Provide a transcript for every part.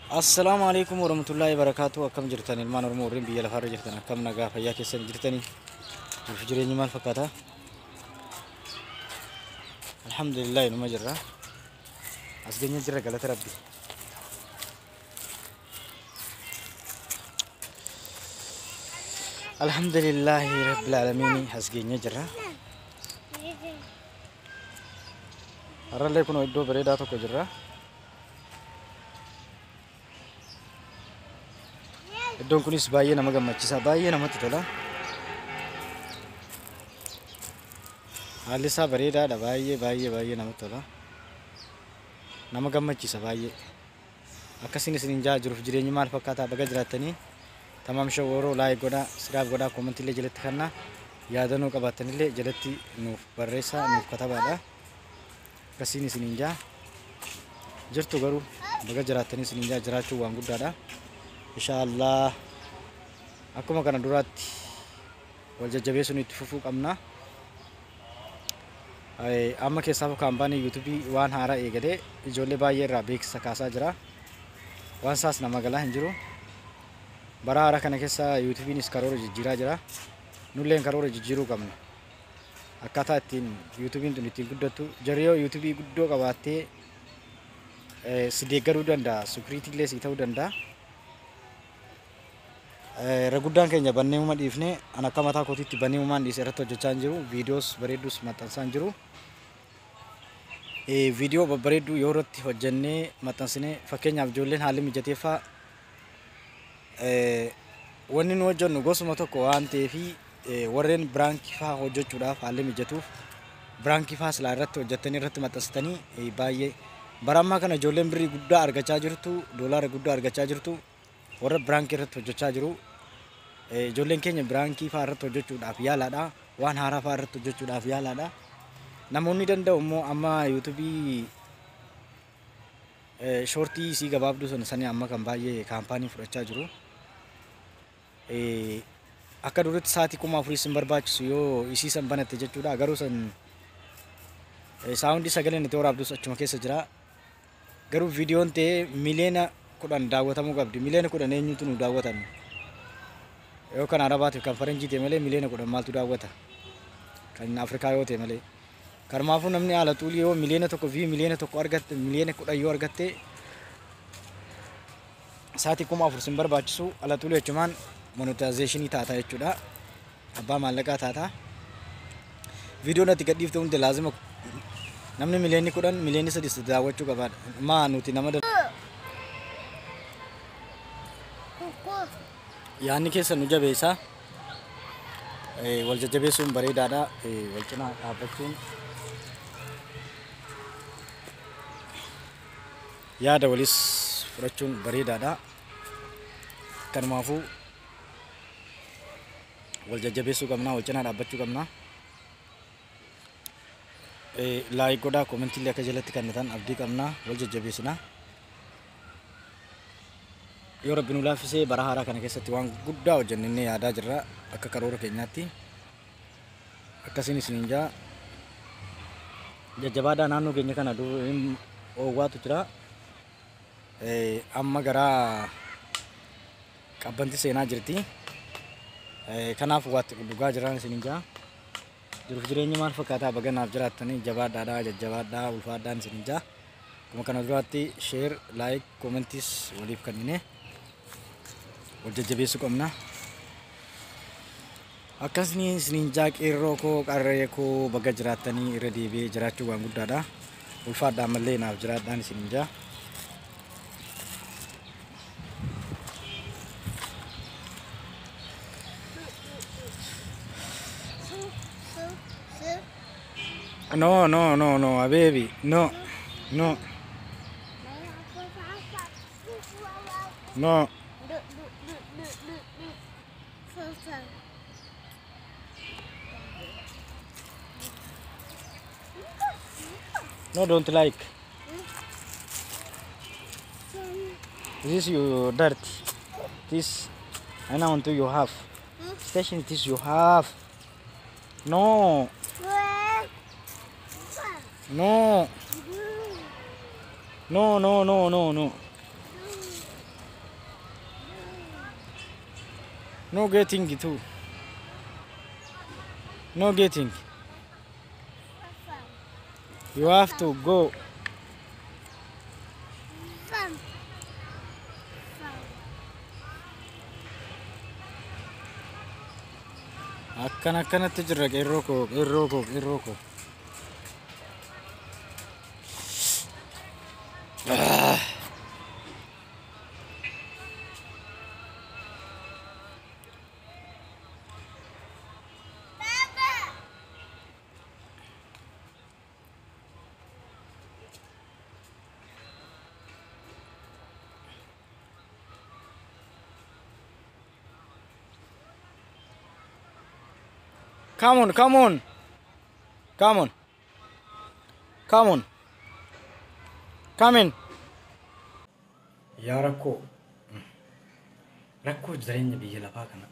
Assalamualaikum warahmatullahi wabarakatuh. Akkam jirtan ilmaan Oromoo warreen biyya lafaarra jirtan akkam nagaa fayyaa keessan jirtanii jiruuf jireenyi maal fakkaata? Alhamdulillah inuma jirra. As geenye jirra galata Rabbi. Alhamdulillahi rabbil alamin as geenye jirra. Har'allee kun iddoo bareedaa tokko jirra. Iddoon kunis baay'ee nama gammachiisa, baay'ee namatti tola. Haalli isaa bareedaadha, baay'ee namatti tola. Nama gammachiisa baay'ee. Akkasiin isiniin jaa jiruuf jireenyi maal fakkaata baga jiraattanii tamam shawwaroo laayik godhaa, siraaf godhaa, koomentii illee jalatti kannaa yaadannoo qabaattanillee jalatti nuuf barreessaa, nuuf katabaadha. Akkasiin isiniin jaa jirtu garuu baga jiraattanii isiniin jaa jiraachuu waan guddaadha. Inshaallah akkuma kana duraatti wal jajjabeessuun itti fufuu qabna. Amma keessaaf kaampaanii YouTube waan haaraa eegalee ijoollee baay'ee irraa beeksisa kaasaa jira. Waan isaas nama galaa hin jiru. Bara haaraa kana keessa YouTubenis karoora jijjiiraa jira. Nulleen karoora jijjiiruu qabna. Akkaataa ittiin YouTubein tun ittiin guddattu jariyoo YouTube guddoo qabaattee si deeggaruu danda'a, security illee si ta'uu danda'a. Raguddaan keenya banneemuma dhiifne an akka mataa kootiitti banneemumaan dhiisee irratti hojjechaa hin jiru. Viidiyoos bareedduus maxxansaa hin jiru. Viidiyoo babbareedduu yoo irratti hojjennee maxxansine fakkeenyaaf ijoolleen haalli mijateeffaa wanni nu hojjennu gosuma tokko waan ta'eef warreen biraankii fa'aa hojjechuudhaaf haalli mijatuuf biraankii fa'aa silaa irratti hojjettanii irratti maxxansitanii baay'ee bara ammaa kana ijoolleen birrii guddaa argachaa jirtu, doolaara guddaa argachaa jirtu. Warra biraankii irratti hojjechaa jiru. Ijoolleen keenya biraankii fa'aa irratti hojjechuudhaaf yaalaadha. Waan haaraa fa'aa irratti hojjechuudhaaf yaalaadha. Namoonni danda'u immoo amma yuutuubii shoortii isii gabaabduu sanii amma kan baay'ee kaampaanii fudhachaa jiru. Akka duritti sa'aatii 4,000 sin barbaachisu yoo isii san banatte jechuudha. Garuu san saawundii sagaleen itti waraabdus achuma keessa jira. Garuu viidiyoon ta'ee miliyoona 10 daawwatamuu qabdi. Miliyoona 10 eenyutu nu daawwatan? Yoo kan Arabaatiif kan Faranjii ta'e malee miliyoona 10 maaltu daawwata? Kan Afrikaa yoo ta'e malee. Kanaafuu namni haala tuulii yoo miliyoona 1 fi miliyoona 1 argatte, miliyoona 10 yoo argatte sa'aatii 4,000 sin barbaachisu haala tuulii jechuun monetization taata jechuudha. Abbaa maallaqaa taata. Viidiyoon ati gadhiifte hundi laazima namni miliyoonni 10 miliyoonni 3 daawwachuu qaba. Maa nuti nama yaanni keessa nu jabeessa. Wal jajjabeessuun bareedaadha. Wal cinaa dhaabbachuun yaada walis fudhachuun bareedaadha. Kanumaafuu wal jajjabeessuu qabna, wal cinaa dhaabbachuu qabna. Laayik godhaa, koomentii illee akka jalatti kannatan abdii qabna, wal jajjabeessina. Yoo Rabbi nu laaffisee bara haaraa kana keessatti waan guddaa hojjennee yaadaa jirra akka karoora keenyaatti. Akkasiin isiniin jaa jajjabaadhaa naannoo keenya kana oowwaatu jira. Amma garaa qabbanti seenaa jirti. Kanaaf waatti dhugaa jiran isiniin jaa jiruuf jireenyi maal fakkaataa baga naaf jiraattanii jabaadhaadhaa, jajjabaadhaa, ulfaadhaan isiniin jaa. Akkuma kana duraatti sheer, laayik, koomentiis waliif kennine wal jajjabeessuu qabna. Akkasni isiniin jaa qeerroo koo qarree koo baga jiraattanii irra deebi'ee jiraachuu waan guddaadha. Ulfaadhaa mallee naaf jiraadhaan isiniin jaa. No, baby, no. No, don't like. This you dirt. This I now want to you have. Station this you have. No. No. No. No getting too. No getting. You have to go. Akkanatti jirra qeerroo koo. Come on. Come in. Yaa rakkoo jireenya biyya lafaa kana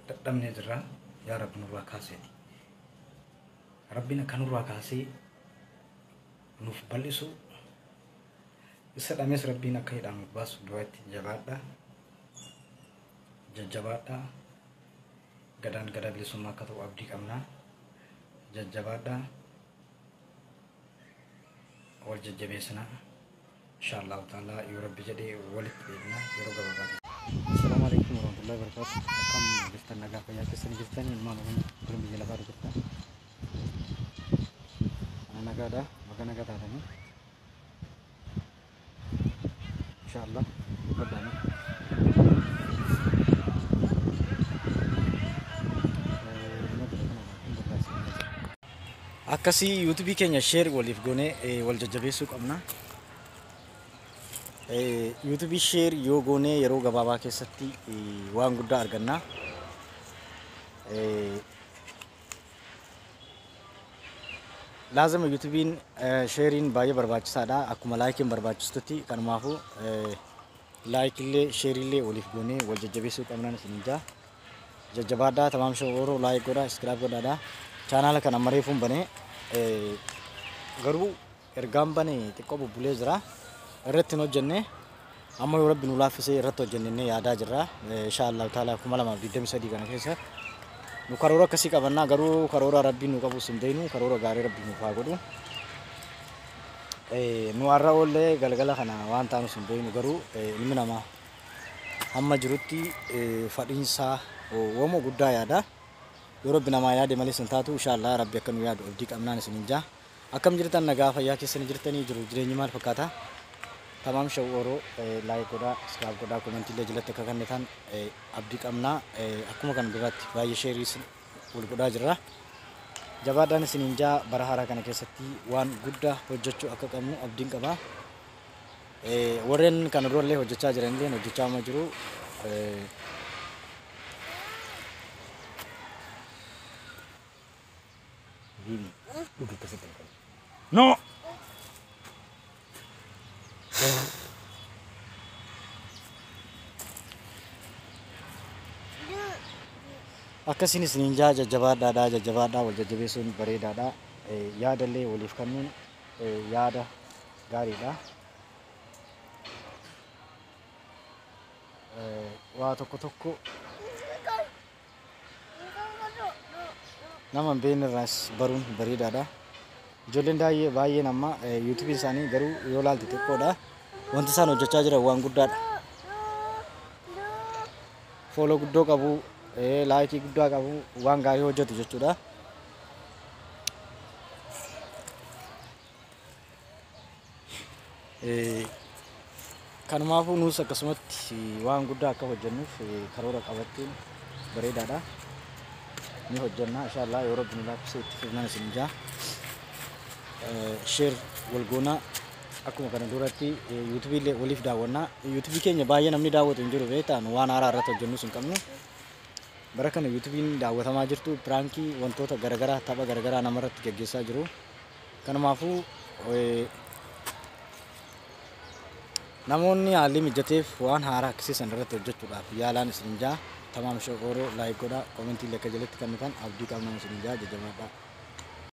dadhabnee jirra. Yaa Rabbi nurraa kaaseeti. Rabbiin akka nurraa kaasee nuuf bal'isu isa dhamees Rabbiin akka hidhaan baasu du'aatti jajjabaadhaa. Gadaan gadaa bilisummaa akka ta'u abdii qabnaa. Jajjabaadhaa. Wal jajjabeessinaa. Inshaallah ta'ala yoo Rabbi jedhee walitti deebinaa yeroo gabaabaa. Assalamu alaikum warahmatullahi wabarakatuh. Akkam jirtan nagaa fayyaa keessan jirtanii ilmaan oromoo biyya lafaa jirtan. Nagaadha baga nagaa taatanii. Inshaallah badhaanii. Akkasii YouTube keenya share waliif goone wal jajjabeessuu qabna. YouTube share yoo goone yeroo gabaabaa keessatti waan guddaa arganna. Laazima YouTubein sharein baay'ee barbaachisaadha. Akkuma laayikiin barbaachistutti kanumaafu laayikillee shareillee waliif goone wal jajjabeessuu qabna isin jaa. Jajjabaadhaa tamaam shooroo laayik godhaa subscribe godhaadhaa. Channel kana mareefuun banee garuu ergaan banee xiqqoo bubbulee jira. Irratti hin hojjenne amma yoo Rabbi nu laaffisee irratti hojjennee yaadaa jirra. Inshaallah ta'ala 2023 kana keessa nu karoora akkasii qabannaa. Garuu karoora Rabbi nu qabu hin deenu karoora gaarii Rabbi nu faa godhu. Nu har'a oollee galgala kana waan taanu hin deenu garuu ilmi namaa amma jirutti fadhiinsaa woomoo guddaa yaada. Yoo Rabbi namaa yaade malee sin taatu inshaallah Rabbi akka nu yaadu abdii qabnaan isin jaa. Akkam jirtan nagaa fayyaa keessan jirtanii jiru jireenyi maal fakkaata? Tamaam shawwaroo laayik godhaa subscribe godhaa komentii illee jalatti akka kennitan abdii qabnaa. Akkuma kan biraatti baay'ee sheerii wal godhaa jirra. Jabaadhaan isin jaa bara haaraa kana keessatti waan guddaa hojjechuu akka qabnu abdiin qaba. Warreen kana durallee hojjechaa jiranillee hojjechaa jiru. No. Akkasiin isin jaa jajjabaadhaa wal jajjabeessuun bareedaadha. Yaadallee waliif kennuun yaada gaariidha. Waa tokko nama hin beekne irraas baruun bareedaadha. Ijoolleen baay'een amma YouTube isaanii garuu yoo ilaalte xiqqoodha. Wanti isaan hojjechaa jiran waan guddaadha. Follow guddoo qabu, laayikii guddaa qabu, waan gaarii hojjetu jechuudha. Kanumaafuu nuus akkasumatti waan guddaa akka hojjennuuf karoora qabachuun bareedaadha. Ni hojjenna inshaallah yoo Rabbi nu laaffisee itti fufnaan isin jaa. Share wal goonaa akkuma kana duratti YouTube illee waliif daawwannaa. YouTube keenya baay'ee namni daawwatu hin jiru beektaa nu waan haaraa irratti hojjennus hin qabnu. Bara kana YouTubein daawwatamaa jirtu pirankii wantoota garagaraa tapha garagaraa namarratti gaggeessaa jiru. Kanumaafuu namoonni haalli mijateef waan haaraa akkasiisan irratti hojjechuudhaaf yaalaan isin jaa. Tamaam shawwaroo laayik godhaa komentii illee akka jalatti kennitan abdii qabna isin jaa jajjabaadhaa.